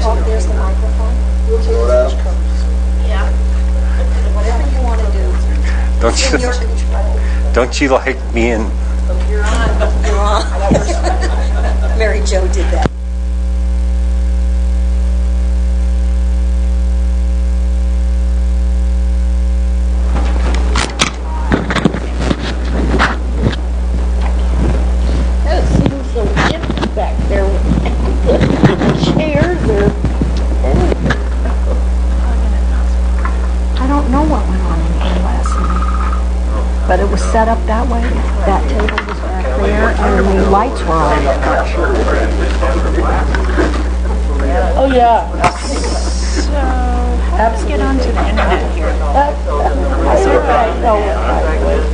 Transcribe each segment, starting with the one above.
talk, there's the microphone. We'll take as much courtesy. Yeah. Whatever you want to do. Don't you like being... You're on. You're on. Mary Jo did that. It seems so empty back there with chairs or anything. I don't know what went on in here last night, but it was set up that way. That table was back there, and the lights were on. Oh, yeah. So, how does get onto the internet here?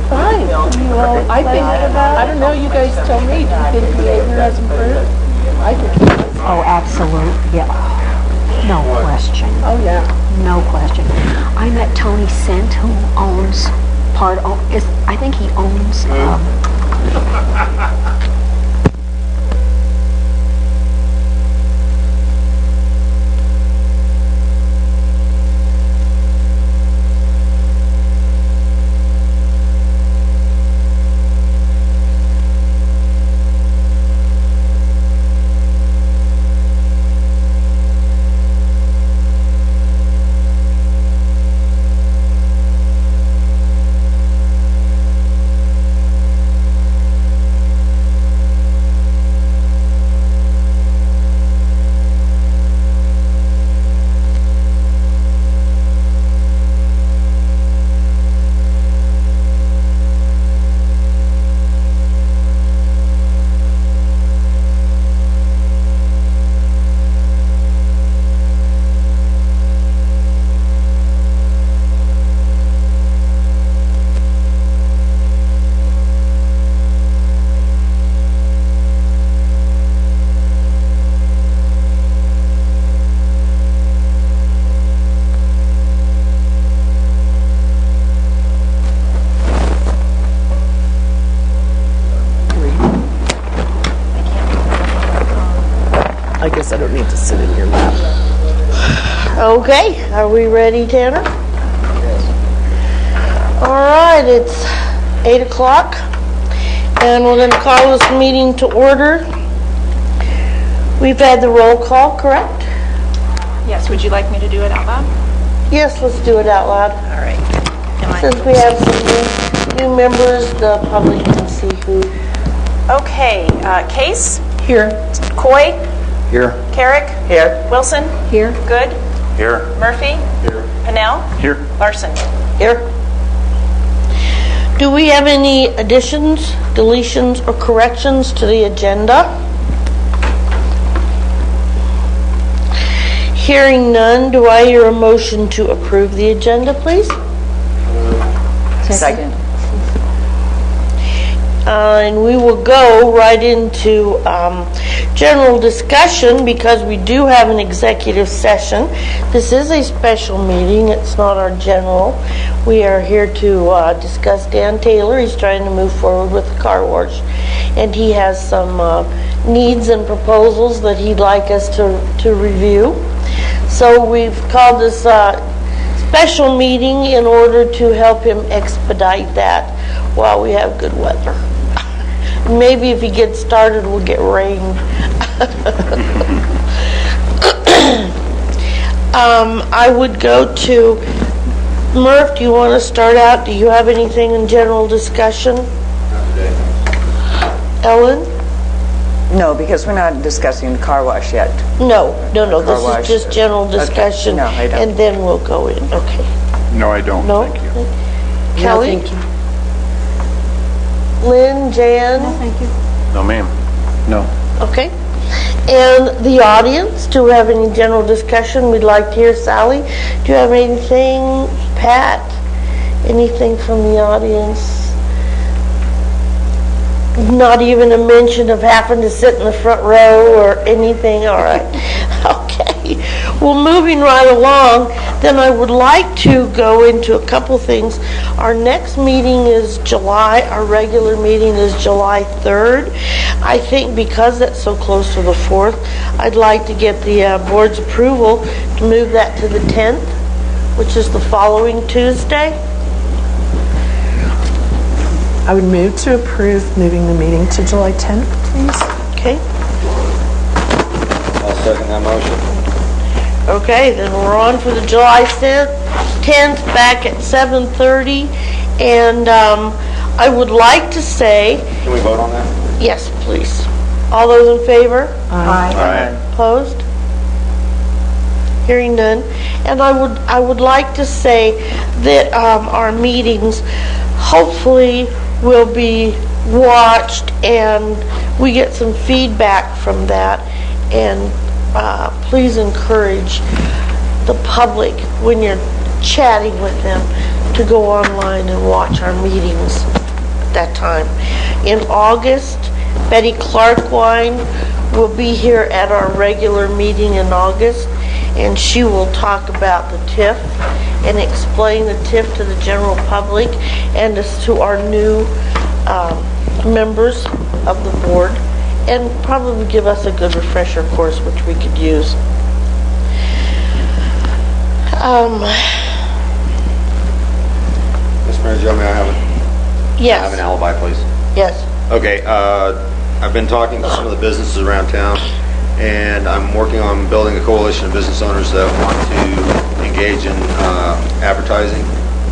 Fine. Well, I think, I don't know, you guys tell me. Do you think behavior has improved? I think it has. Oh, absolute, yeah. No question. Oh, yeah. No question. I met Tony Sent, who owns I think he owns, I guess I don't need to sit in your lap. Okay, are we ready, Tanner? All right, it's 8 o'clock, and we're going to call this meeting to order. We've had the roll call, correct? Yes, would you like me to do it out loud? Yes, let's do it out loud. All right. Since we have some new members, the public can see who. Okay, Case? Here. Coy? Here. Carrick? Here. Wilson? here. Good? Here. Murphy? Here. Pennell? Here. Larson? Here. Do we have any additions, deletions, or corrections to the agenda? Hearing none, do I hear a motion to approve the agenda, please? Second. And we will go right into general discussion because we do have an executive session. This is a special meeting. It's not our general. We are here to discuss Dan Taylor. He's trying to move forward with the car wash, and he has some needs and proposals that he'd like us to review. So we've called this special meeting in order to help him expedite that while we have good weather. Maybe if he gets started, we'll get rain. I would go to Murph. Do you want to start out? Do you have anything in general discussion? Ellen? No, because we're not discussing the car wash yet. No. Car This wash. is just general discussion. Okay. No, I don't. And then we'll go in. Okay. No, I don't. No? Thank you. Kelly? No, thank you. Lynn? Jan? No, thank you. No, ma'am. No. Okay. And the audience, do we have any general discussion? We'd like to hear Sally. Do you have anything? Pat? Anything from the audience? Not even a mention of having to sit in the front row or anything? All right. Okay. Well, moving right along, then I would like to go into a couple things. Our next meeting is our regular meeting is July 3rd. I think because it's so close to the 4th, I'd like to get the board's approval to move that to the 10th, which is the following Tuesday. I would move to approve moving the meeting to July 10th, please. Okay. I'll second that motion. Okay, then we're on for the July 10th, back at 7:30. And I would like to say, Can we vote on that? yes, please. All those in favor? Aye. Opposed? Hearing none. And I would like to say that our meetings hopefully will be watched and we get some feedback from that. And please encourage the public when you're chatting with them to go online and watch our meetings at that time. In August, Betty Clarkwine will be here at our regular meeting in August, and she will talk about the TIF and explain the TIF to the general public and to our new members of the board, and probably give us a good refresher course which we could use. Miss Mary Jo, may I have an Yes, alibi, please? yes. Okay, I've been talking to some of the businesses around town, and I'm working on building a coalition of business owners that want to engage in advertising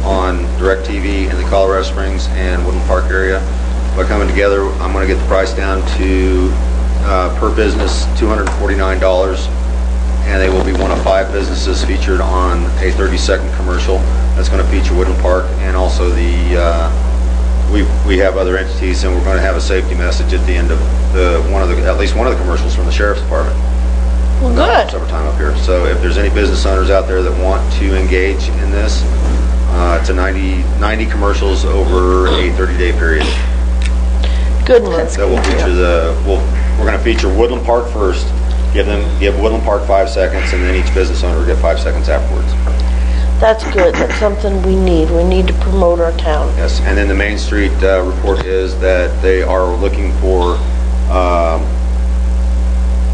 on DirecTV in the Colorado Springs and Woodland Park area. By coming together, I'm going to get the price down to, per business, $249, and they will be one of 5 businesses featured on a 30-second commercial that's going to feature Woodland Park, and also we have other entities, and we're going to have a safety message at the end of at least one of the commercials from the Sheriff's Department. Well, good. Several time up here. So if there's any business owners out there that want to engage in this, it's a 90 commercials over a 30-day period. Good one. That will feature we're going to feature Woodland Park first, give Woodland Park 5 seconds, and then each business owner will get 5 seconds afterwards. That's good. That's something we need. We need to promote our town. Yes, and then the Main Street report is that they are looking for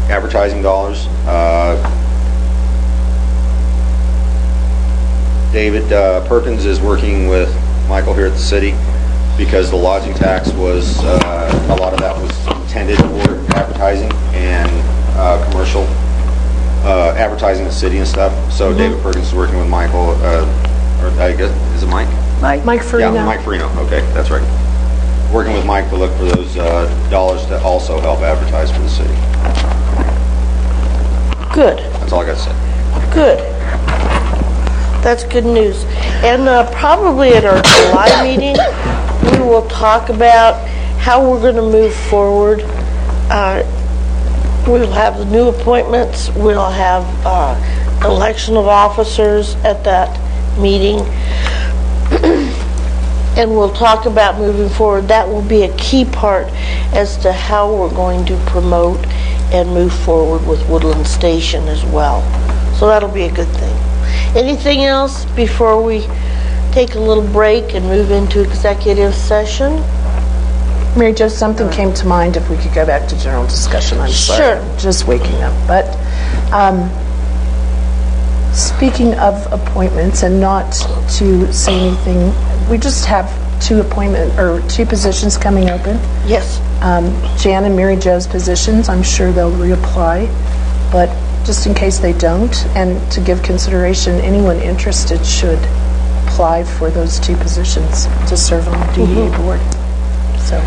advertising dollars. David Perkins is working with Michael here at the city because the lodging tax was, a lot of that was intended for advertising and commercial advertising the city and stuff. So David Perkins is working with Michael, or I guess, is it Mike? Mike Farina. Yeah, Mike Farina. Okay, that's right. Working with Mike to look for those dollars to also help advertise for the city. Good. That's all I got to say. Good. That's good news. And probably at our July meeting, we will talk about how we're going to move forward. We'll have the new appointments. We'll have election of officers at that meeting. And we'll talk about moving forward. That will be a key part as to how we're going to promote and move forward with Woodland Station as well. So that'll be a good thing. Anything else before we take a little break and move into executive session? Mary Jo, something came to mind if we could go back to general discussion. I'm sorry. Sure. I'm just waking up. But speaking of appointments, and not to say anything, we just have 2 positions coming open. Yes. Jan and Mary Jo's positions, I'm sure they'll reapply, but just in case they don't, and to give consideration, anyone interested should apply for those 2 positions to serve on the DDA board. So,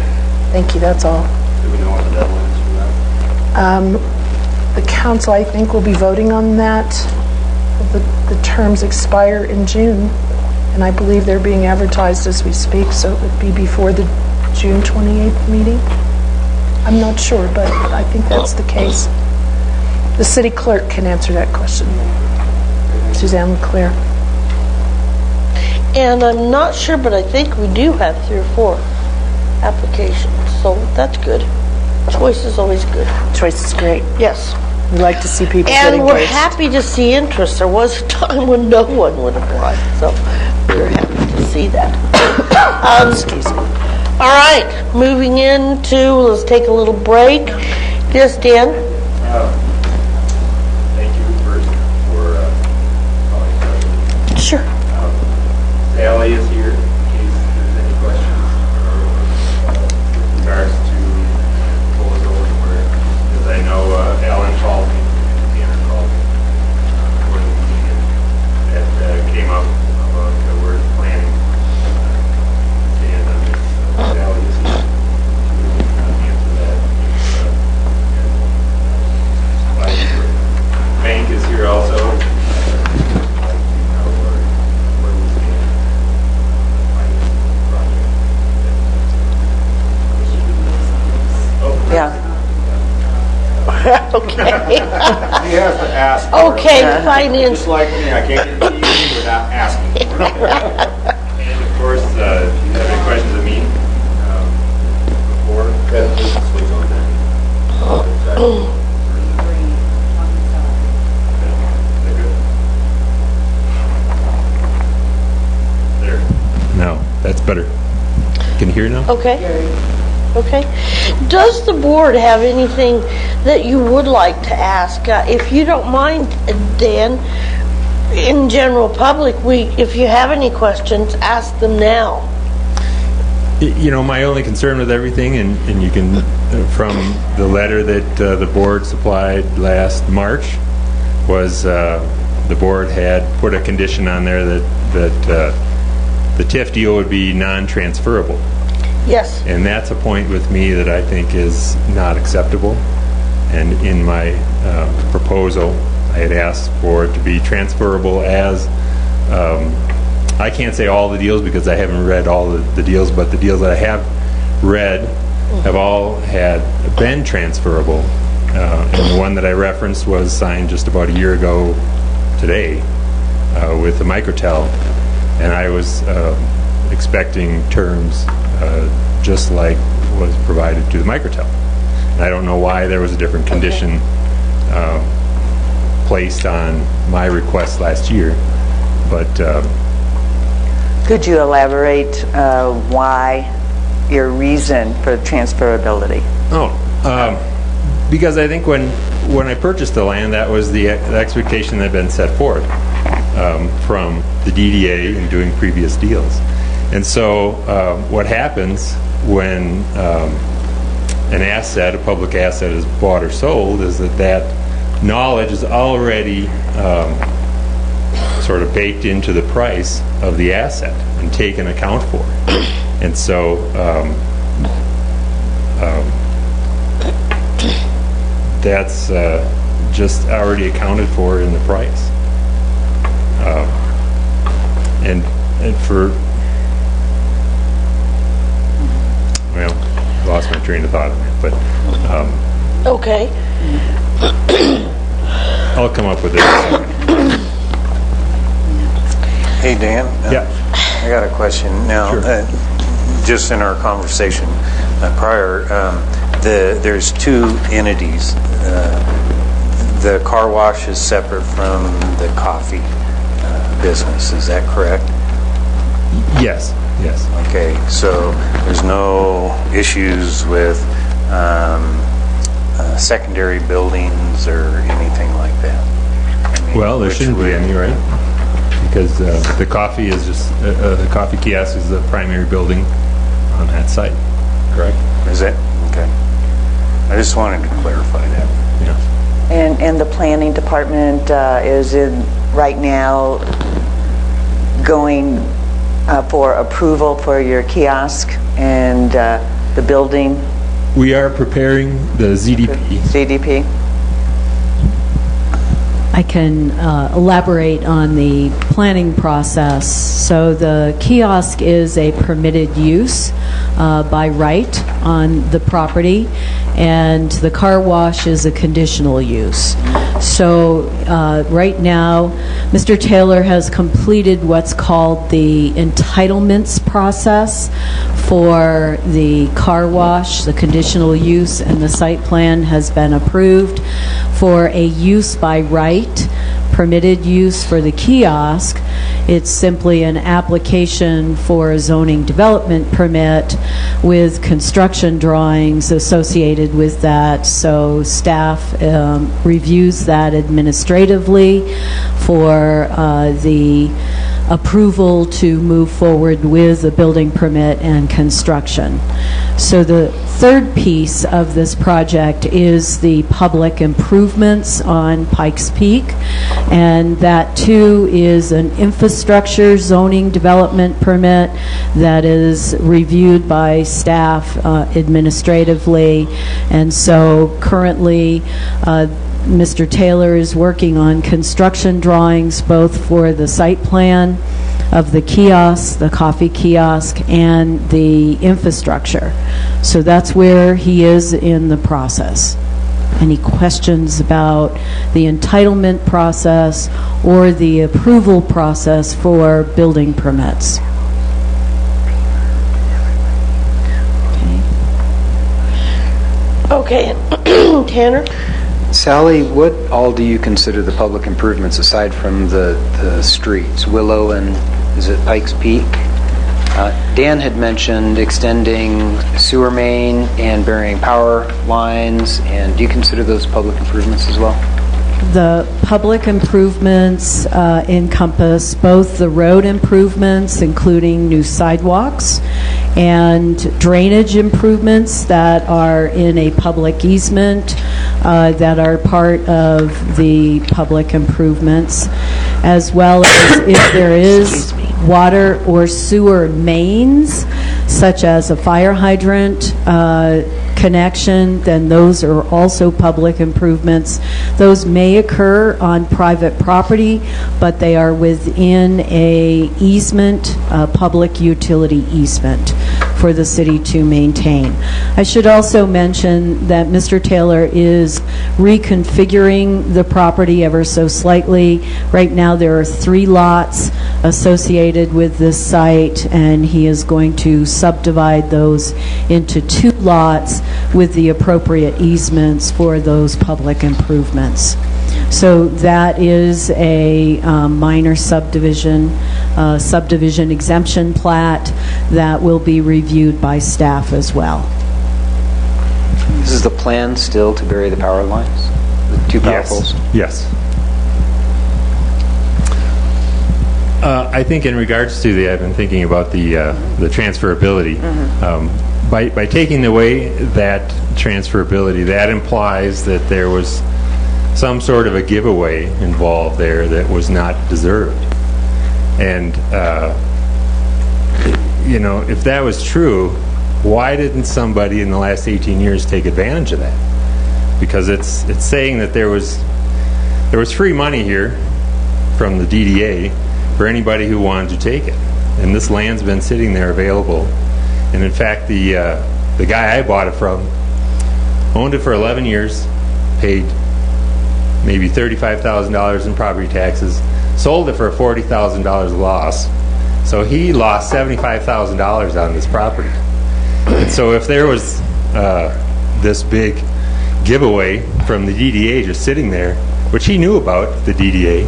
thank you, that's all. Do we know what the deadline is for that? The council, I think, will be voting on that. The terms expire in June, and I believe they're being advertised as we speak, so it would be before the June 28th meeting. I'm not sure, but I think that's the case. The city clerk can answer that question. Suzanne LeClaire. And I'm not sure, but I think we do have 3 or 4 applications, so that's good. Choice is always good. Choice is great. Yes. We like to see people get And we're engaged. happy to see interest. There was a time when no one would apply, so we're happy to see that. Excuse me. All right, moving into, let's take a little break. Yes, Dan? Thank you first for calling us. Sure. Sally is here in case there's any questions with regards to proposal because I know Alan called me, Tanner called me for the meeting that came up about the word planning. And Sally is here to answer that. Bank is here also. Yeah. Okay. He has to ask. for it. Okay, finance. Just like me, I can't get to you without asking. for it. And of course, if you have any questions of me before, just switch on that. There. No, that's better. Can you hear now? Okay. Okay. Does the board have anything that you would like to ask? If you don't mind, Dan, in general public, if you have any questions, ask them now. You know, my only concern with everything, and you can, from the letter that the board supplied last March, was the board had put a condition on there that the TIF deal would be non-transferable. Yes. And that's a point with me that I think is not acceptable. And in my proposal, I had asked for it to be transferable as, I can't say all the deals because I haven't read all the deals, but the deals that I have read have all been transferable. And the one that I referenced was signed just about a year ago today with the Microtel. And I was expecting terms just like was provided to the Microtel. And I don't know why there was a different condition placed on my request last year, but Could you elaborate why, your reason for transferability? Because I think when I purchased the land, that was the expectation that had been set forth from the DDA in doing previous deals. And so what happens when an asset, a public asset, is bought or sold is that knowledge is already sort of baked into the price of the asset and taken account for. And so that's just already accounted for in the price. And for, well, lost my train of thought on that, but Okay. I'll come up with it. Hey, Dan. Yeah. I got a question now. Sure. Just in our conversation prior, there's two entities. The car wash is separate from the coffee business. Is that correct? Yes. Yes. Okay. So there's no issues with secondary buildings or anything like that? I mean, Well, there shouldn't be any, right? Because the coffee is just the coffee kiosk is the primary building on that site, correct? Is it? Okay. I just wanted to clarify that. Yeah. And the planning department is in right now going for approval for your kiosk and the building We are preparing the ZDP. CDP. I can elaborate on the planning process. So the kiosk is a permitted use by right on the property, and the car wash is a conditional use. So right now, Mr. Taylor has completed what's called the entitlements process for the car wash. The conditional use and the site plan has been approved for a use by right permitted use for the kiosk. It's simply an application for a zoning development permit with construction drawings associated with that. So staff reviews that administratively for the approval to move forward with a building permit and construction. So the third piece of this project is the public improvements on Pikes Peak, and that too is an infrastructure zoning development permit that is reviewed by staff administratively. And so currently Mr. Taylor is working on construction drawings both for the site plan of the kiosk, the coffee kiosk, and the infrastructure. So that's where he is in the process. Any questions about the entitlement process or the approval process for building permits? Okay, Tanner? Sally, what all do you consider the public improvements aside from the streets? Willow and, is it Pikes Peak? Dan had mentioned extending sewer main and burying power lines, and do you consider those public improvements as well? The public improvements encompass both the road improvements, including new sidewalks, and drainage improvements that are in a public easement that are part of the public improvements, as well as if there is water or sewer mains, such as a fire hydrant connection, then those are also public improvements. Those may occur on private property, but they are within a easement, a public utility easement for the city to maintain. I should also mention that Mr. Taylor is reconfiguring the property ever so slightly. Right now there are 3 lots associated with this site, and he is going to subdivide those into 2 lots with the appropriate easements for those public improvements. So that is a minor subdivision exemption plat that will be reviewed by staff as well. Is the plan still to bury the power lines? The 2 power poles? Yes. I think in regards to I've been thinking about the transferability. By taking away that transferability, that implies that there was some sort of a giveaway involved there that was not deserved. And, if that was true, why didn't somebody in the last 18 years take advantage of that? Because it's saying that there was free money here from the DDA for anybody who wanted to take it. And this land's been sitting there available. And in fact, the guy I bought it from owned it for 11 years, paid maybe $35,000 in property taxes, sold it for a $40,000 loss. So he lost $75,000 on this property. And so if there was this big giveaway from the DDA just sitting there, which he knew about, the DDA,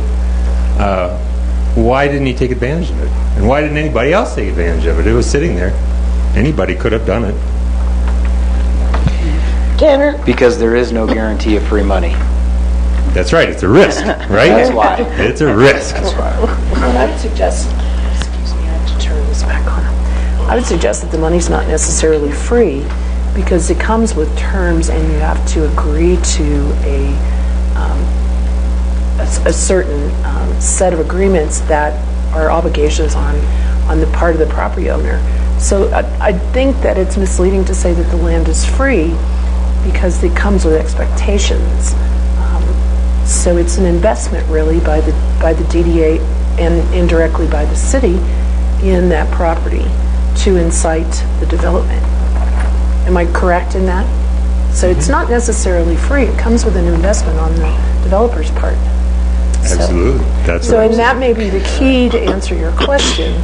why didn't he take advantage of it? And why didn't anybody else take advantage of it? It was sitting there. Anybody could have done it. Tanner? Because there is no guarantee of free money. That's right. It's a risk, right? That's why. It's a risk. That's why. I would suggest, excuse me, I have to turn this back on. I would suggest that the money's not necessarily free because it comes with terms and you have to agree to a certain set of agreements that are obligations on the part of the property owner. So I think that it's misleading to say that the land is free because it comes with expectations. So it's an investment really by the DDA and indirectly by the city in that property to incite the development. Am I correct in that? So it's not necessarily free. It comes with an investment on the developer's part. Absolutely. That's so right. and that may be the key to answer your question,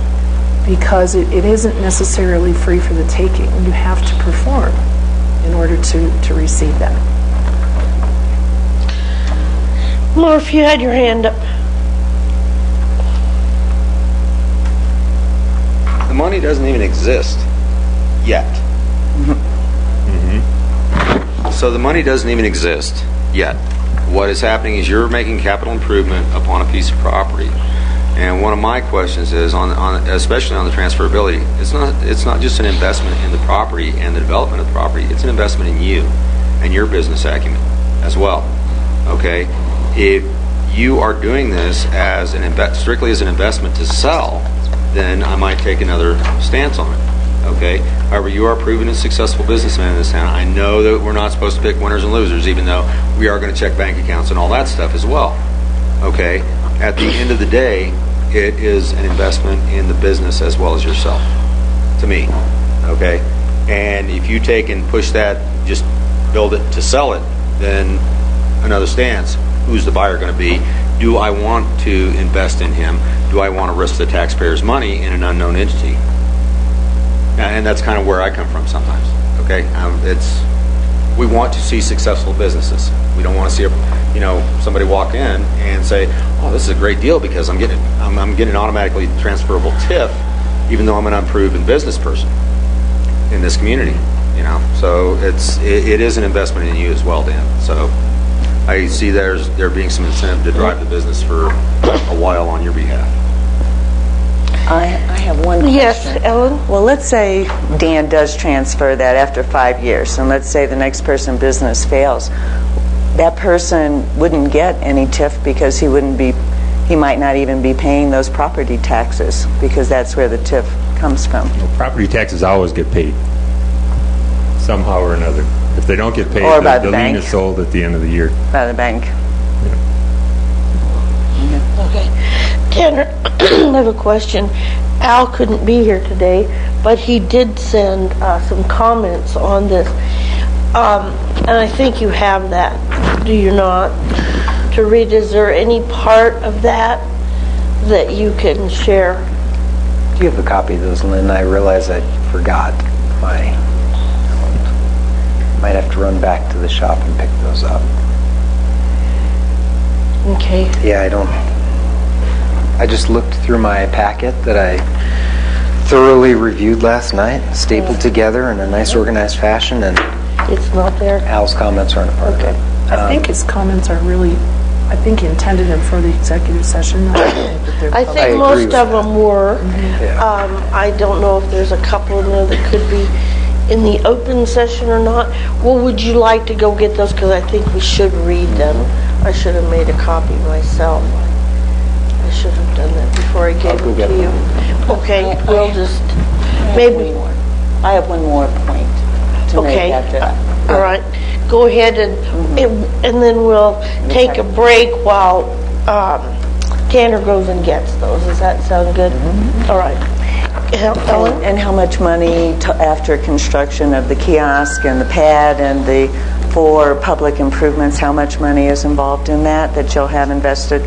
because it isn't necessarily free for the taking. You have to perform in order to receive that. Murph, you had your hand up. the money doesn't even exist yet. So the money doesn't even exist yet. What is happening is you're making capital improvement upon a piece of property. And one of my questions is, especially on the transferability, it's not just an investment in the property and the development of the property, it's an investment in you and your business acumen as well. Okay? If you are doing this as strictly as an investment to sell, then I might take another stance on it. Okay? However, you are a proven and successful businessman in this town. I know that we're not supposed to pick winners and losers, even though we are going to check bank accounts and all that stuff as well. Okay? At the end of the day, it is an investment in the business as well as yourself, to me. Okay? And if you take and push that, just build it to sell it, then another stance. Who's the buyer going to be? Do I want to invest in him? Do I want to risk the taxpayers' money in an unknown entity? And that's kind of where I come from sometimes. Okay, we want to see successful businesses. We don't want to see somebody walk in and say, "Oh, this is a great deal because I'm getting an automatically transferable TIF, even though I'm an unproven business person in this community." So it is an investment in you as well, Dan. So I see there being some incentive to drive the business for a while on your behalf. I have one question. Yes, Ellen? Well, let's say Dan does transfer that after 5 years, and let's say the next person business fails. That person wouldn't get any TIF because he might not even be paying those property taxes because that's where the TIF comes from. Property taxes always get paid somehow or another. If they don't get paid, Or by the the lien bank. is sold at the end of the year. By the bank. Okay. Tanner, I have a question. Al couldn't be here today, but he did send some comments on this. And I think you have that, do you not? To read, is there any part of that you can share? Do you have a copy of those, Lynn? I realize I forgot my... Might have to run back to the shop and pick those up. Okay. Yeah, I just looked through my packet that I thoroughly reviewed last night, stapled together in a nice organized fashion, and It's not there? Al's comments aren't a part of it. I think his comments are really, I think he intended them for the executive session. I think most of them were. Yeah. I don't know if there's a couple in there that could be in the open session or not. Well, would you like to go get those? Because I think we should read them. I should have made a copy myself. I should have done that before I gave them to you. Okay, we'll just, maybe. I have one more point to make Okay, after that. all right. Go ahead and then we'll take a break while Tanner goes and gets those. Does that sound good? All right. Ellen? And how much money after construction of the kiosk and the pad and the 4 public improvements, how much money is involved in that you'll have invested?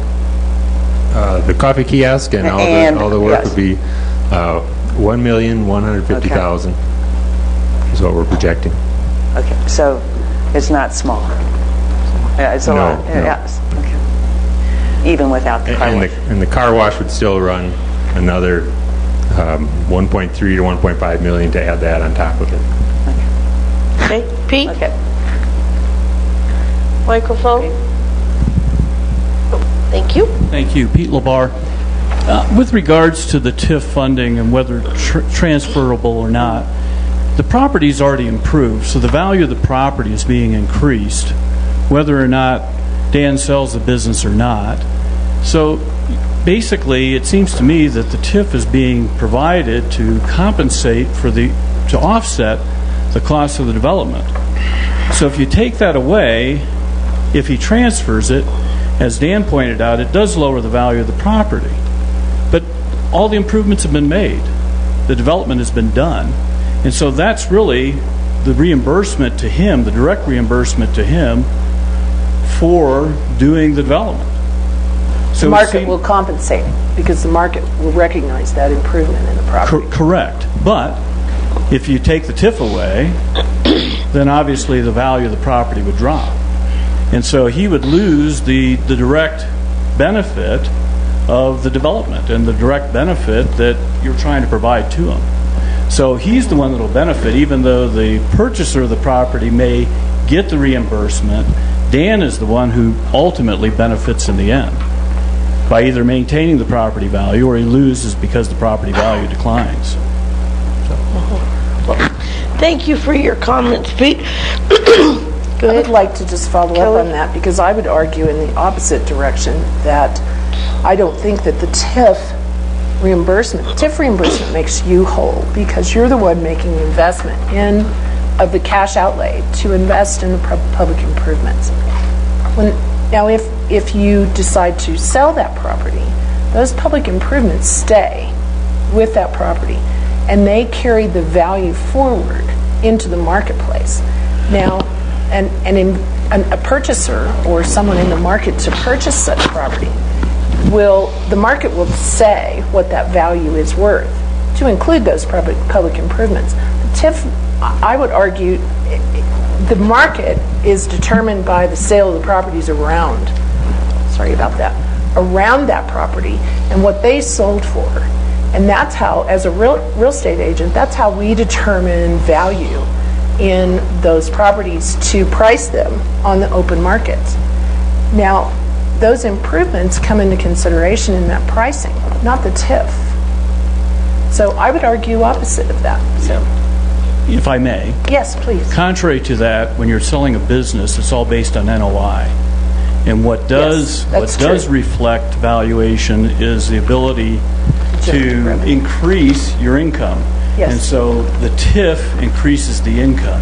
The coffee kiosk and all the work would be $1,150,000 is what we're projecting. Okay, so it's not small. Yeah, it's a lot. No. Yes. Okay. Even without the car wash. And the car wash would still run another 1.3 to 1.5 million to add that on top of it. Okay, Pete? Okay. Microphone? Oh, thank you. Thank you. Pete Labar. With regards to the TIF funding and whether transferable or not, the property's already improved, so the value of the property is being increased, whether or not Dan sells the business or not. So basically, it seems to me that the TIF is being provided to compensate to offset the cost of the development. So if you take that away, if he transfers it, as Dan pointed out, it does lower the value of the property. But all the improvements have been made. The development has been done. And so that's really the reimbursement to him, the direct reimbursement to him for doing the development. The market will compensate because the market will recognize that improvement in the property. Correct. But if you take the TIF away, then obviously the value of the property would drop. And so he would lose the direct benefit of the development and the direct benefit that you're trying to provide to them. So he's the one that will benefit, even though the purchaser of the property may get the reimbursement. Dan is the one who ultimately benefits in the end by either maintaining the property value or he loses because the property value declines. Thank you for your comments, Pete. I would like to just follow up on that, because I would argue in the opposite direction that I don't think that the TIF reimbursement makes you whole, because you're the one making the investment of the cash outlay to invest in the public improvements. Now, if you decide to sell that property, those public improvements stay with that property, and they carry the value forward into the marketplace. Now, a purchaser or someone in the market to purchase such property, the market will say what that value is worth to include those public improvements. The TIF, I would argue, the market is determined by the sale of the properties around that property and what they sold for. And that's how, as a real estate agent, that's how we determine value in those properties to price them on the open market. Now, those improvements come into consideration in that pricing, not the TIF. So I would argue opposite of that. So, if I may. Yes, please. Contrary to that, when you're selling a business, it's all based on NOI. And what does reflect valuation is the ability to increase your income. Yes. And so the TIF increases the income.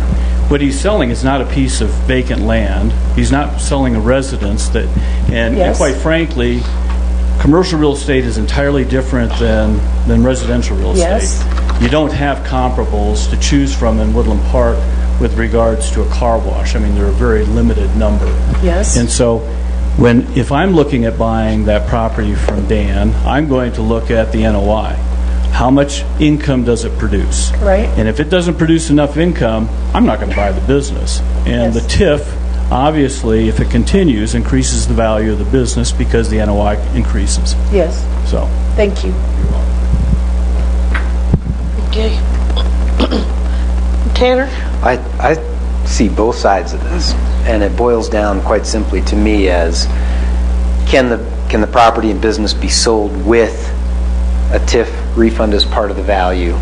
What he's selling is not a piece of vacant land. He's not selling a residence and quite frankly, commercial real estate is entirely different than residential real estate. Yes. You don't have comparables to choose from in Woodland Park with regards to a car wash. I mean, they're a very limited number. Yes. And so if I'm looking at buying that property from Dan, I'm going to look at the NOI. How much income does it produce? Right. And if it doesn't produce enough income, I'm not going to buy the business. And the TIF, obviously, if it continues, increases the value of the business because the NOI increases. Yes. So. Thank you. Okay. Tanner? I see both sides of this, and it boils down quite simply to me as can the property and business be sold with a TIF refund as part of the value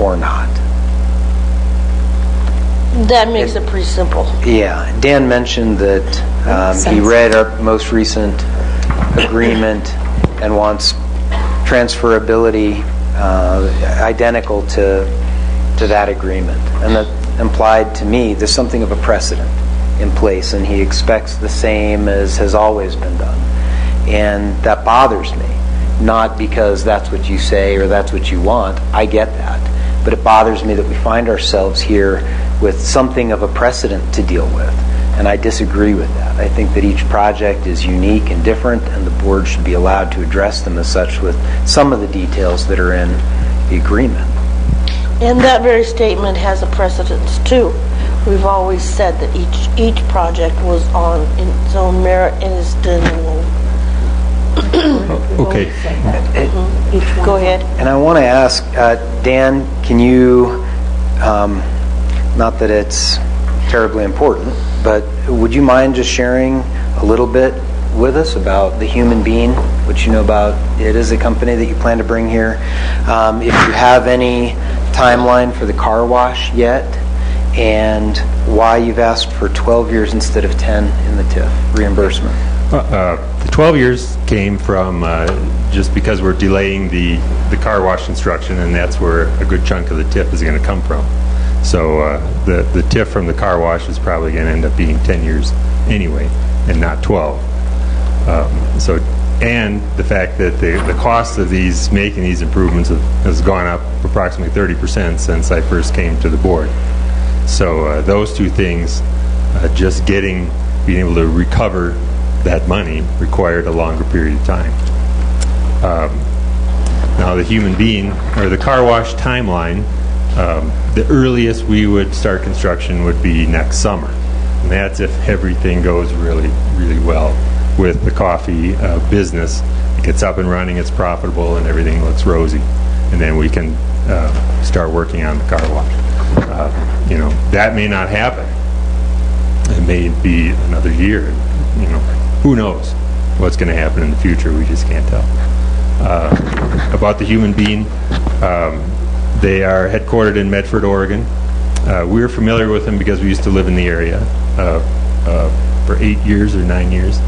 or not? That makes it pretty simple. Yeah. Dan mentioned that he read our most recent agreement and wants transferability identical to that agreement. And that implied to me there's something of a precedent in place, and he expects the same as has always been done. And that bothers me. Not because that's what you say or that's what you want. I get that. But it bothers me that we find ourselves here with something of a precedent to deal with. And I disagree with that. I think that each project is unique and different, and the board should be allowed to address them as such with some of the details that are in the agreement. And that very statement has a precedence too. We've always said that each project was on its own merit and is standalone. Okay. Go ahead. And I want to ask, Dan, can you, not that it's terribly important, but would you mind just sharing a little bit with us about the Human Being, what you know about it as a company that you plan to bring here? If you have any timeline for the car wash yet, and why you've asked for 12 years instead of 10 in the TIF reimbursement. The 12 years came from just because we're delaying the car wash construction, and that's where a good chunk of the TIF is going to come from. So the TIF from the car wash is probably going to end up being 10 years anyway, and not 12. And the fact that the cost of making these improvements has gone up approximately 30% since I first came to the board. So those two things, just being able to recover that money required a longer period of time. Now the Human Being, or the car wash timeline, the earliest we would start construction would be next summer. And that's if everything goes really, really well with the coffee business, because it's up and running, it's profitable, and everything looks rosy. And then we can start working on the car wash. That may not happen. It may be another year. Who knows what's going to happen in the future? We just can't tell. About the Human Bean, they are headquartered in Medford, Oregon. We're familiar with them because we used to live in the area for 8 years or 9 years.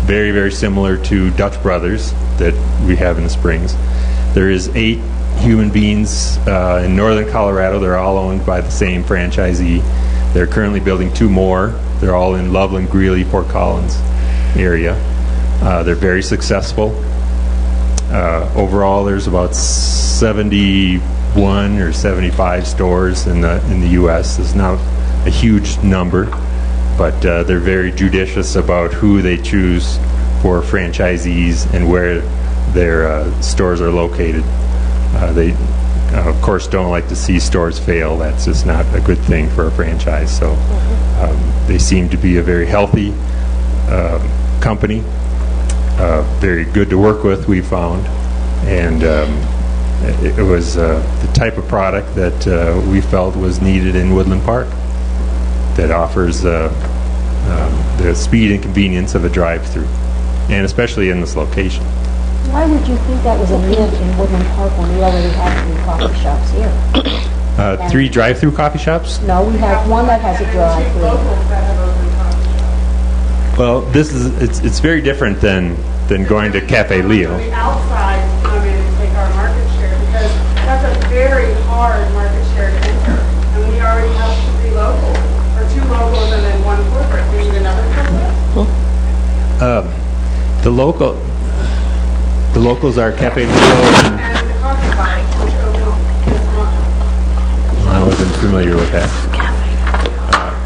Very, very similar to Dutch Brothers that we have in the Springs. There is 8 Human Beans in northern Colorado. They're all owned by the same franchisee. They're currently building 2 more. They're all in Loveland, Greeley, Fort Collins area. They're very successful. Overall, there's about 71 or 75 stores in the U.S. It's not a huge number, but they're very judicious about who they choose for franchisees and where their stores are located. They, of course, don't like to see stores fail. That's just not a good thing for a franchise. So they seem to be a very healthy company. Very good to work with, we found. And it was the type of product that we felt was needed in Woodland Park, that offers the speed and convenience of a drive-through, and especially in this location. Why would you think that was a need in Woodland Park when we already have 3 coffee shops here? 3 drive-through coffee shops? No, we have one that has a drive-through. Well, it's very different than going to Cafe Leo. The outside come in and take our market share, because that's a very hard market share to enter. And we already have 3 locals, or 2 locals and then 1 corporate. We need another corporate. The locals are Cafe Leo and the coffee bike, which opens this month. I wasn't familiar with that.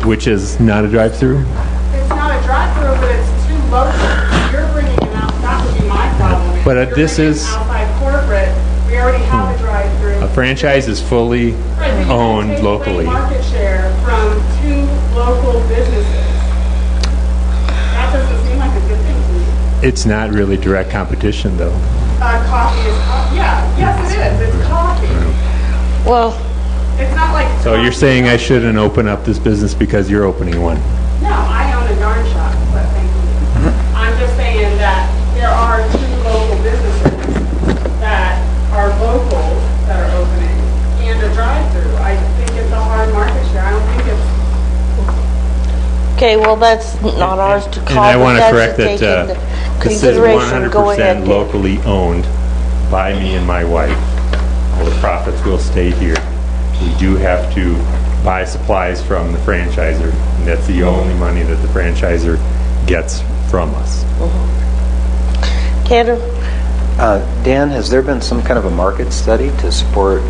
Which is not a drive-through? It's not a drive-through, but it's too local. You're bringing it out. That would be my problem. But You're this bringing is outside corporate. We already have a drive-through. a franchise is fully owned Take locally. away market share from 2 local businesses. That doesn't seem like a good thing to me. It's not really direct competition, though. Coffee is coffee. Yeah, yes it is. It's coffee. Well, It's not like. So you're saying I shouldn't open up this business because you're opening one? No, I own a yarn shop, but thank you. I'm just saying that there are 2 local businesses that are local that are opening, and a drive-through. I think it's a hard market share. I don't think it's. okay, well, that's not ours to call. And I but want to that's correct take that into this is consideration. Go ahead, 100% Dan. locally owned by me and my wife. All the profits will stay here. We do have to buy supplies from the franchiser, and that's the only money that the franchiser gets from us. Cantor? Dan, has there been some kind of a market study to support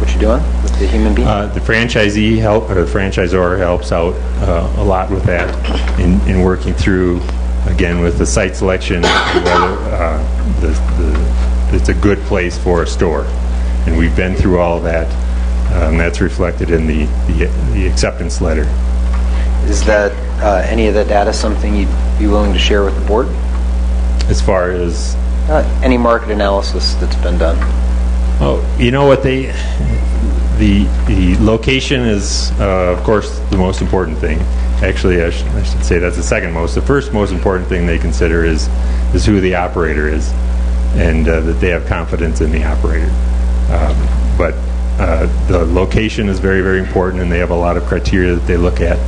what you're doing with the Human Bean? The franchisee the franchisor helps out a lot with that in working through, again, with the site selection, whether it's a good place for a store. And we've been through all of that. That's reflected in the acceptance letter. Is that any of that data something you'd be willing to share with the board? As far as any market analysis that's been done? Oh, you know what, the location is, of course, the most important thing. Actually, I should say that's the second most. The first most important thing they consider is who the operator is, and that they have confidence in the operator. But the location is very, very important, and they have a lot of criteria that they look at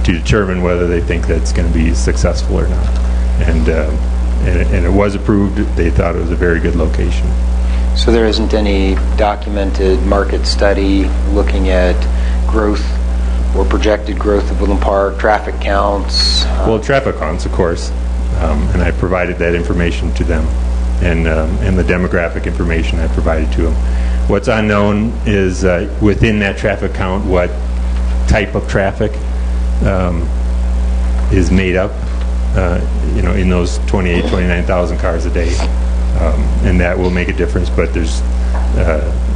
to determine whether they think that's going to be successful or not. And it was approved. They thought it was a very good location. So there isn't any documented market study looking at growth or projected growth of Woodland Park, traffic counts? Well, traffic counts, of course, and I provided that information to them, and the demographic information I provided to them. What's unknown is within that traffic count what type of traffic is made up, in those 29,000 cars a day, and that will make a difference. But there's,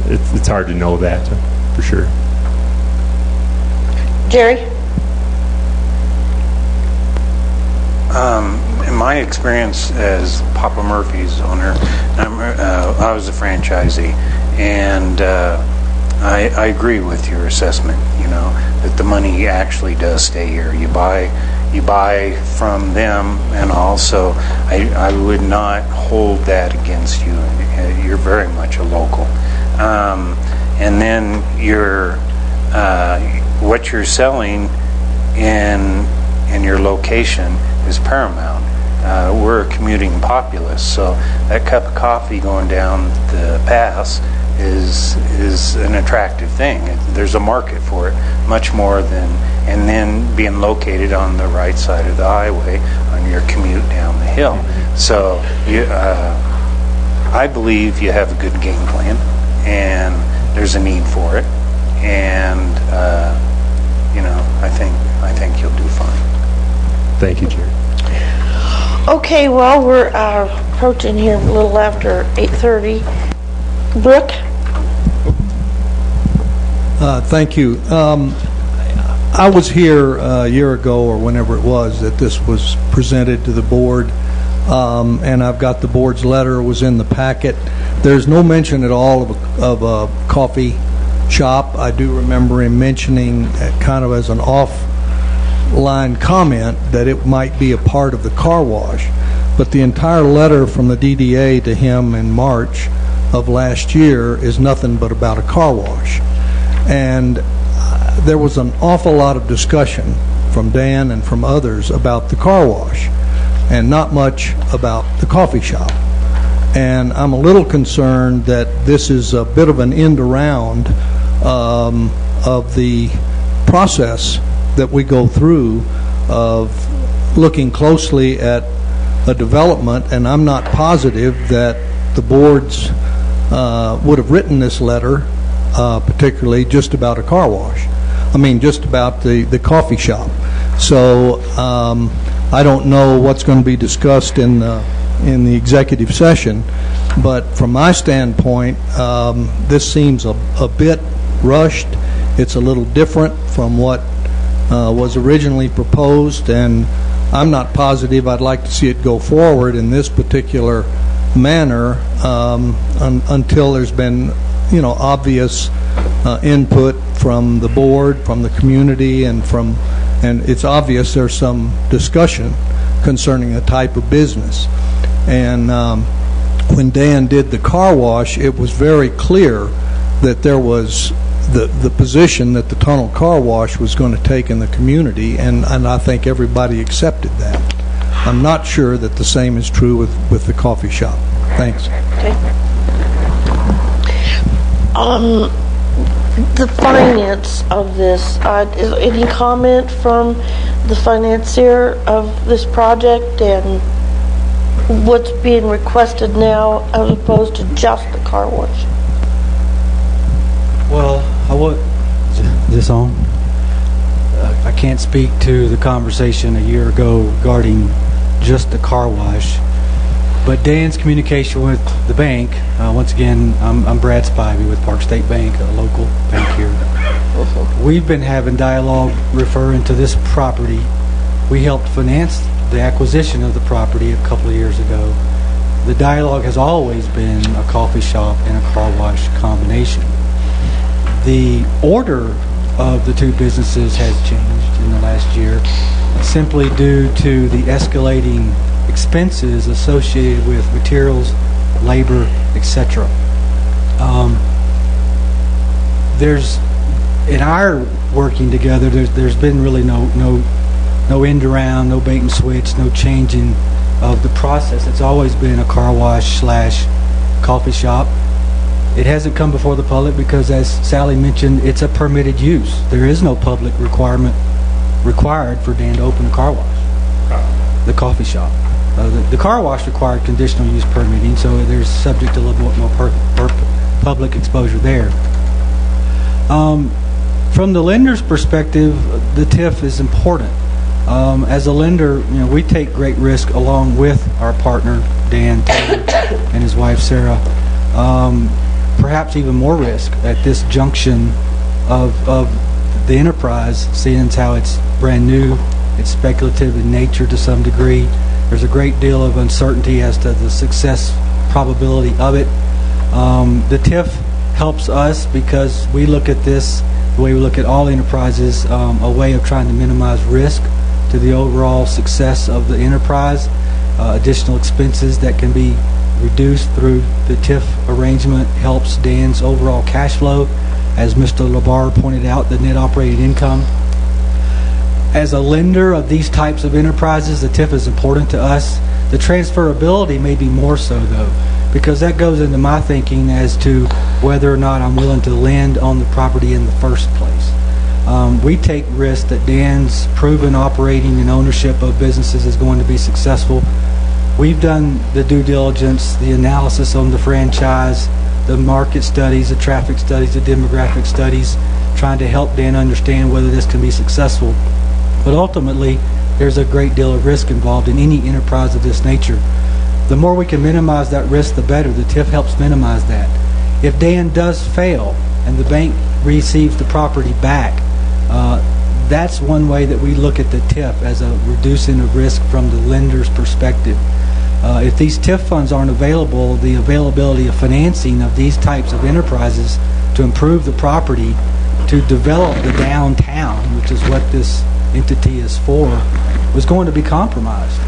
it's hard to know that for sure. Jerry? my experience as Papa Murphy's owner, I was a franchisee, and I agree with your assessment, that the money actually does stay here. You buy from them, and also I would not hold that against you. You're very much a local. And then what you're selling in your location is paramount. We're a commuting populace, so that cup of coffee going down the pass is an attractive thing. There's a market for it, much more than, and then being located on the right side of the highway on your commute down the hill. So I believe you have a good game plan, and there's a need for it, and I think you'll do fine. Thank you, Jerry. Okay, well, we're approaching here a little after 8:30. Brooke? Thank you. I was here a year ago or whenever it was that this was presented to the board, and I've got the board's letter. It was in the packet. There's no mention at all of a coffee shop. I do remember him mentioning kind of as an off-line comment that it might be a part of the car wash, but the entire letter from the DDA to him in March of last year is nothing but about a car wash. And there was an awful lot of discussion from Dan and from others about the car wash and not much about the coffee shop. And I'm a little concerned that this is a bit of an end around of the process that we go through of looking closely at a development, and I'm not positive that the boards would have written this letter particularly just about a car wash. I mean, just about the coffee shop. So I don't know what's going to be discussed in the executive session, but from my standpoint, this seems a bit rushed. It's a little different from what was originally proposed, and I'm not positive I'd like to see it go forward in this particular manner until there's been, obvious input from the board, from the community, and it's obvious there's some discussion concerning the type of business. And when Dan did the car wash, it was very clear that there was the position that the tunnel car wash was going to take in the community, and I think everybody accepted that. I'm not sure that the same is true with the coffee shop. Thanks. Okay. The finance of this, is any comment from the financier of this project and what's being requested now as opposed to just the car wash? Well, is this on? I can't speak to the conversation a year ago regarding just the car wash, but Dan's communication with the bank, once again, I'm Brad Spivey with Park State Bank, a local bank here. We've been having dialogue referring to this property. We helped finance the acquisition of the property a couple of years ago. The dialogue has always been a coffee shop and a car wash combination. The order of the two businesses has changed in the last year simply due to the escalating expenses associated with materials, labor, etc. There's, in our working together, there's been really no end around, no bait and switch, no changing of the process. It's always been a car wash / coffee shop. It hasn't come before the public because, as Sally mentioned, it's a permitted use. There is no public requirement required for Dan to open a car wash. The coffee shop. The car wash required conditional use permitting, so there's subject to a little bit more public exposure there. From the lender's perspective, the TIF is important. As a lender, we take great risk along with our partner, Dan Taylor, and his wife, Sarah. Perhaps even more risk at this junction of the enterprise, seeing as how it's brand new, it's speculative in nature to some degree. There's a great deal of uncertainty as to the success probability of it. The TIF helps us because we look at this, the way we look at all enterprises, a way of trying to minimize risk to the overall success of the enterprise. Additional expenses that can be reduced through the TIF arrangement helps Dan's overall cash flow. As Mr. LeBar pointed out, the net operating income. As a lender of these types of enterprises, the TIF is important to us. The transferability may be more so, though, because that goes into my thinking as to whether or not I'm willing to lend on the property in the first place. We take risks that Dan's proven operating and ownership of businesses is going to be successful. We've done the due diligence, the analysis on the franchise, the market studies, the traffic studies, the demographic studies, trying to help Dan understand whether this can be successful. But ultimately, there's a great deal of risk involved in any enterprise of this nature. The more we can minimize that risk, the better. The TIF helps minimize that. If Dan does fail and the bank receives the property back, that's one way that we look at the TIF as a reducing of risk from the lender's perspective. If these TIF funds aren't available, the availability of financing of these types of enterprises to improve the property, to develop the downtown, which is what this entity is for, was going to be compromised.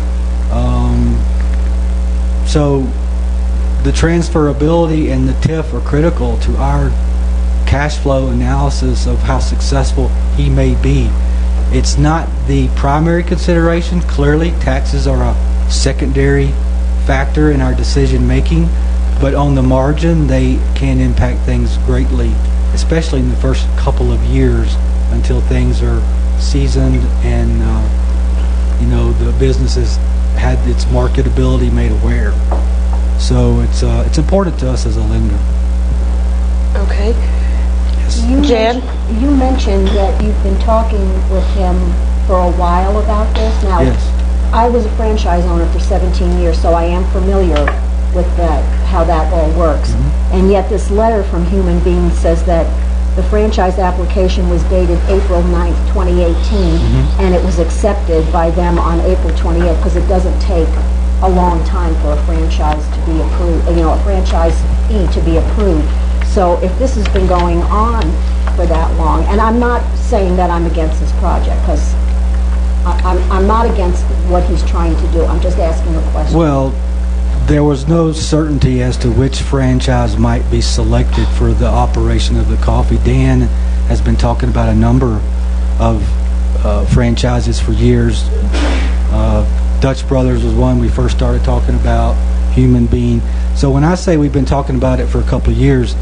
So the transferability and the TIF are critical to our cash flow analysis of how successful he may be. It's not the primary consideration. Clearly, taxes are a secondary factor in our decision making, but on the margin, they can impact things greatly, especially in the first couple of years until things are seasoned and the business has had its marketability made aware. So it's important to us as a lender. Okay. Jan? You mentioned that you've been talking with him for a while about this. Now, Yes. I was a franchise owner for 17 years, so I am familiar with that, how that all works. And yet this letter from Human Beings says that the franchise application was dated April 9th, 2018, and it was accepted by them on April 28th, because it doesn't take a long time for a franchise to be approved, a franchisee to be approved. So if this has been going on for that long, and I'm not saying that I'm against this project, because I'm not against what he's trying to do. I'm just asking a question. Well, there was no certainty as to which franchise might be selected for the operation of the coffee. Dan has been talking about a number of franchises for years. Dutch Brothers was one we first started talking about, Human Being. So when I say we've been talking about it for a couple of years,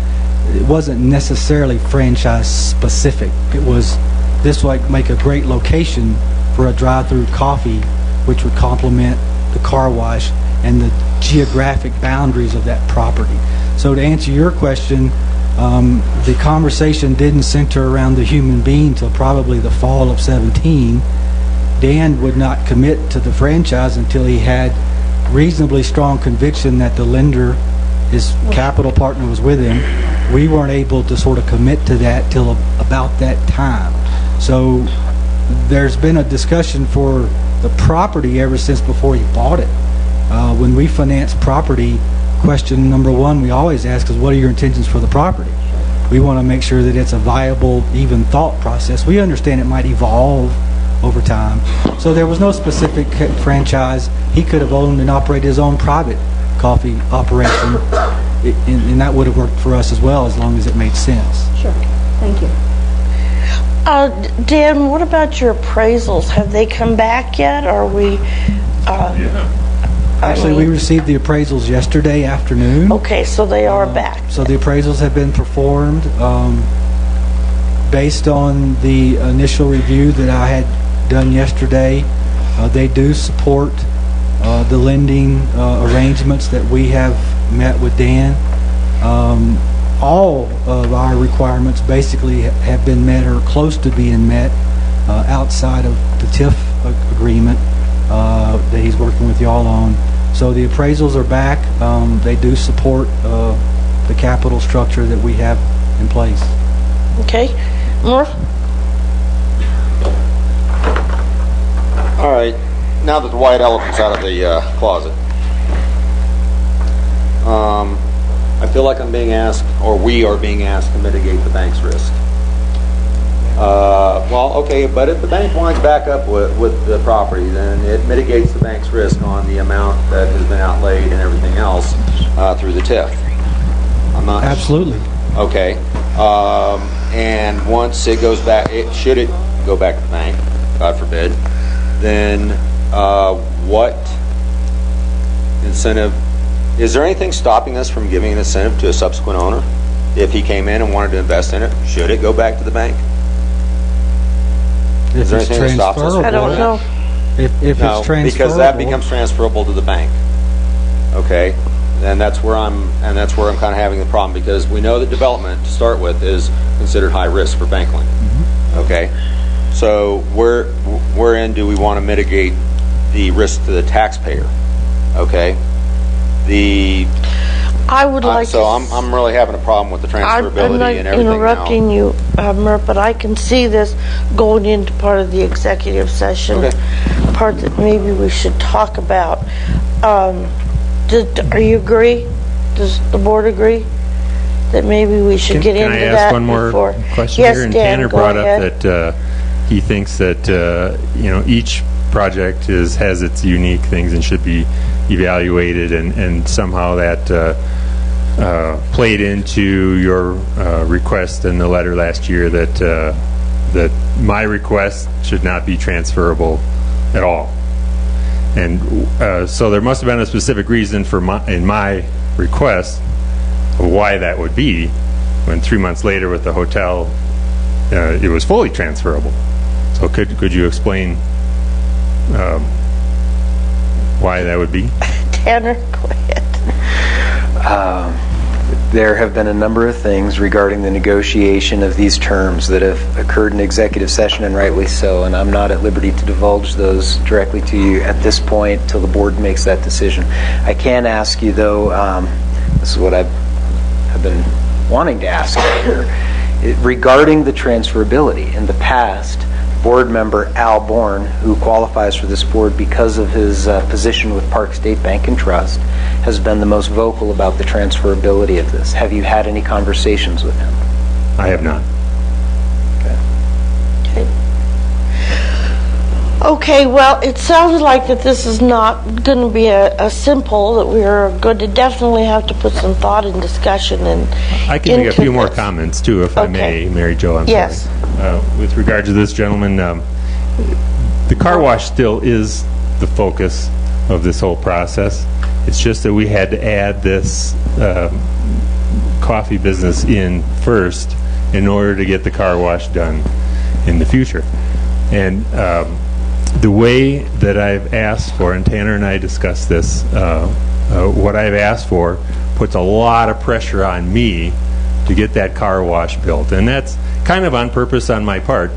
it wasn't necessarily franchise specific. It was, this would make a great location for a drive-through coffee, which would complement the car wash and the geographic boundaries of that property. So to answer your question, the conversation didn't center around the Human Being until probably the fall of 17. Dan would not commit to the franchise until he had reasonably strong conviction that the lender, his capital partner, was with him. We weren't able to sort of commit to that till about that time. So there's been a discussion for the property ever since before he bought it. When we finance property, question number one we always ask is, what are your intentions for the property? We want to make sure that it's a viable, even thought process. We understand it might evolve over time. So there was no specific franchise. He could have owned and operated his own private coffee operation, and that would have worked for us as well, as long as it made sense. Sure. Thank you. Dan, what about your appraisals? Have they come back yet? Are we... Actually, we received the appraisals yesterday afternoon. Okay, so they are back. So the appraisals have been performed. Based on the initial review that I had done yesterday, they do support the lending arrangements that we have met with Dan. All of our requirements basically have been met or close to being met outside of the TIF agreement that he's working with y'all on. So the appraisals are back. They do support the capital structure that we have in place. Okay. More? All right. now that the white elephant's out of the closet, I feel like I'm being asked, or we are being asked, to mitigate the bank's risk. Well, okay, but if the bank winds back up with the property, then it mitigates the bank's risk on the amount that has been outlaid and everything else through the TIF. I'm not... Absolutely. Okay. And once it goes back, should it go back to the bank, God forbid, then what incentive... Is there anything stopping us from giving an incentive to a subsequent owner? If he came in and wanted to invest in it, should it go back to the bank? Is there anything that stops us from I don't know. If it's transferable. Because that becomes transferable to the bank. Okay? And that's where I'm kind of having the problem, because we know that development, to start with, is considered high risk for bank lending. Mm-hmm. Okay? So wherein do we want to mitigate the risk to the taxpayer? Okay? I would like so I'm really having a problem with the transferability and everything now. I'm not interrupting you, Mert, but I can see this going into part of the executive session, part that maybe we should talk about. Are you agree? Does the board agree that maybe we should get into that? Can I ask one more question yes, here? And Dan, Tanner brought up that he thinks that each project has its unique things and should be evaluated, and somehow that played into your request in the letter last year that my request should not be transferable at all. And so there must have been a specific reason in my request of why that would be, when 3 months later with the hotel it was fully transferable. So could you explain why that would be? Tanner, go ahead. There have been a number of things regarding the negotiation of these terms that have occurred in executive session, and rightly so, and I'm not at liberty to divulge those directly to you at this point till the board makes that decision. I can ask you, though, this is what I've been wanting to ask here, regarding the transferability. In the past, board member Al Bourne, who qualifies for this board because of his position with Park State Bank and Trust, has been the most vocal about the transferability of this. Have you had any conversations with him? I have not. Okay, well, it sounds like that this is not going to be a simple, that we're going to definitely have to put some thought and discussion and I can make a few more comments, too, if I may, Mary Jo. I'm yes. sorry. With regard to this gentleman, the car wash still is the focus of this whole process. It's just that we had to add this coffee business in first in order to get the car wash done in the future. And the way that I've asked for, and Tanner and I discussed this, what I've asked for puts a lot of pressure on me to get that car wash built. And that's kind of on purpose on my part,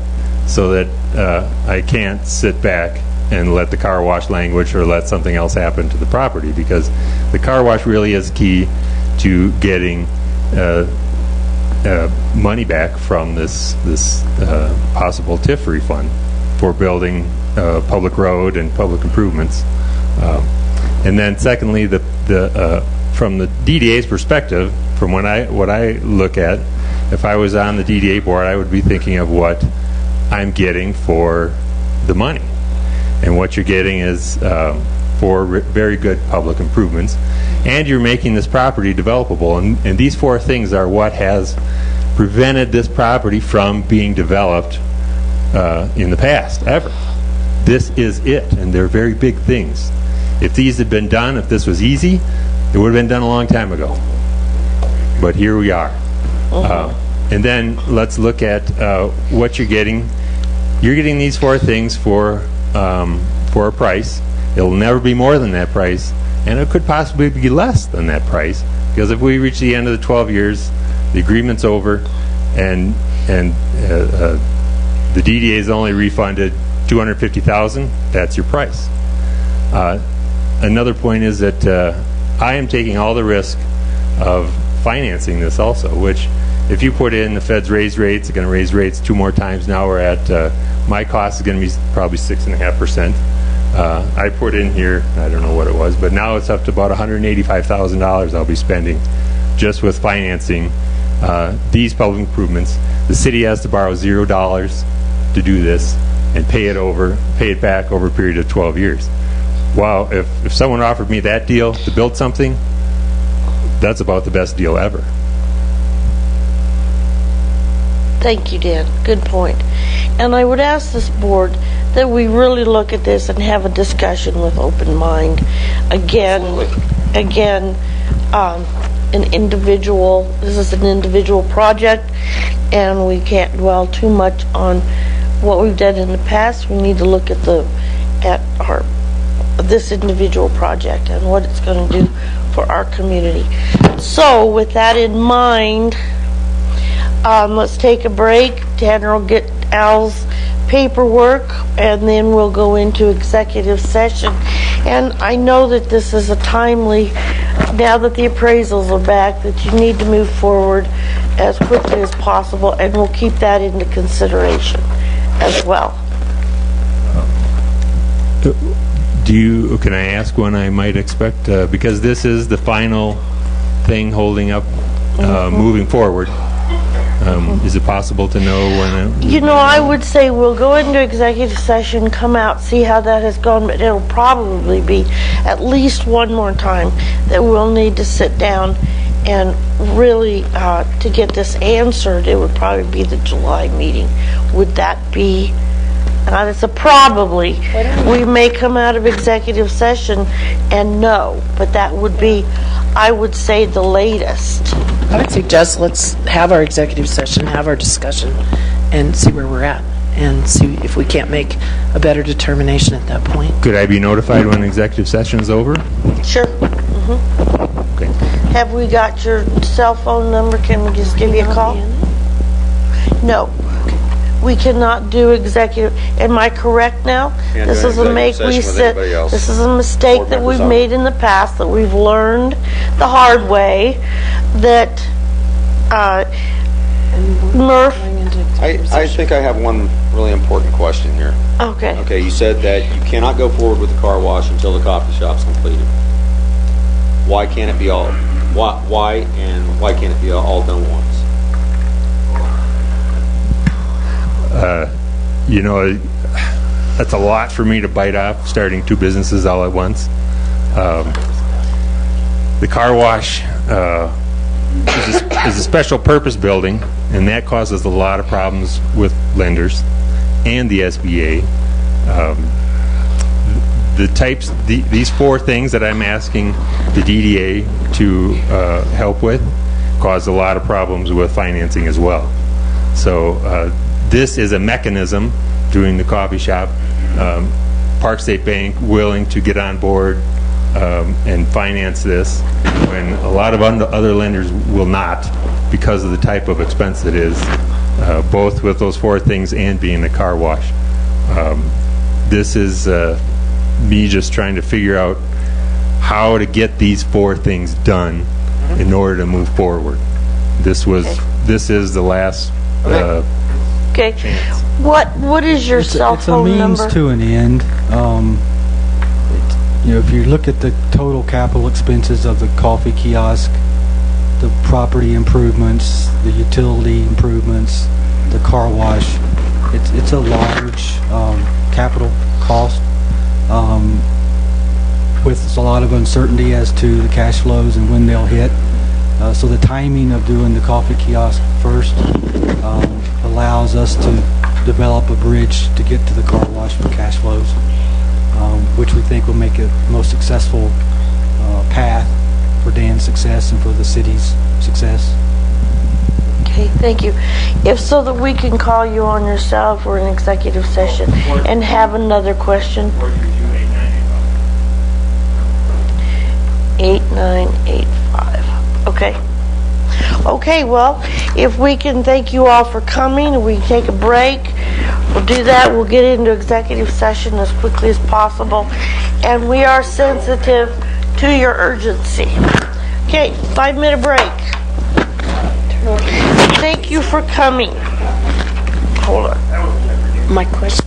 so that I can't sit back and let the car wash languish or let something else happen to the property, because the car wash really is key to getting money back from this possible TIF refund for building public road and public improvements. And then secondly, from the DDA's perspective, from what I look at, if I was on the DDA board, I would be thinking of what I'm getting for the money. And what you're getting is for very good public improvements, and you're making this property developable. And these four things are what has prevented this property from being developed in the past, ever. This is it, and they're very big things. If these had been done, if this was easy, it would have been done a long time ago. But here we are. And then let's look at what you're getting. You're getting these four things for a price. It'll never be more than that price, and it could possibly be less than that price, because if we reach the end of the 12 years, the agreement's over, and the DDA is only refunded $250,000. That's your price. Another point is that I am taking all the risk of financing this also, which if you put in the Fed's raise rates, it's going to raise rates 2 more times. Now we're at, my cost is going to be probably 6.5%. I put in here, I don't know what it was, but now it's up to about $185,000 I'll be spending just with financing these public improvements. The city has to borrow $0 to do this and pay it back over a period of 12 years. Wow, if someone offered me that deal to build something, that's about the best deal ever. Thank you, Dan. Good point. And I would ask this board that we really look at this and have a discussion with open mind. Again, this is an individual project, and we can't dwell too much on what we've done in the past. We need to look at this individual project and what it's going to do for our community. So with that in mind, let's take a break. Tanner will get Al's paperwork, and then we'll go into executive session. And I know that this is a timely, now that the appraisals are back, that you need to move forward as quickly as possible, and we'll keep that into consideration as well. Can I ask when I might expect, because this is the final thing holding up moving forward, is it possible to know when I would say we'll go into executive session, come out, see how that has gone, but it'll probably be at least one more time that we'll need to sit down and really, to get this answered, it would probably be the July meeting. Would that be... it's a probably. We may come out of executive session and no, but that would be, I would say, the latest. I would suggest let's have our executive session, have our discussion, and see where we're at, and see if we can't make a better determination at that point. Could I be notified when executive session is over? Sure. Okay. Have we got your cell phone number? Can we just give you a call? No. We cannot do executive. Am I correct now? This is a This is a mistake that we've made in the past, that we've learned the hard way. That Murph. I think I have one really important question here. Okay. Okay, you said that you cannot go forward with the car wash until the coffee shop's completed. Why can't it be all? Why can't it be all done once? That's a lot for me to bite off, starting two businesses all at once. The car wash is a special purpose building, and that causes a lot of problems with lenders and the SBA. These four things that I'm asking the DDA to help with cause a lot of problems with financing as well. So this is a mechanism, doing the coffee shop, Park State Bank willing to get on board and finance this when a lot of other lenders will not, because of the type of expense it is, both with those four things and being a car wash. This is me just trying to figure out how to get these four things done in order to move forward. This is the last Okay. chance. What is your cell phone number? It's a means to an end. If you look at the total capital expenses of the coffee kiosk, the property improvements, the utility improvements, the car wash, it's a large capital cost with a lot of uncertainty as to the cash flows and when they'll hit. So the timing of doing the coffee kiosk first allows us to develop a bridge to get to the car wash for cash flows, which we think will make it the most successful path for Dan's success and for the city's success. Okay, thank you. If so that we can call you on your cell for an executive session and have another question. 8985. Okay. Okay, well, if we can thank you all for coming, we can take a break. We'll do that. We'll get into executive session as quickly as possible. And we are sensitive to your urgency. Okay, 5-minute break. Thank you for coming. Hold on. My question.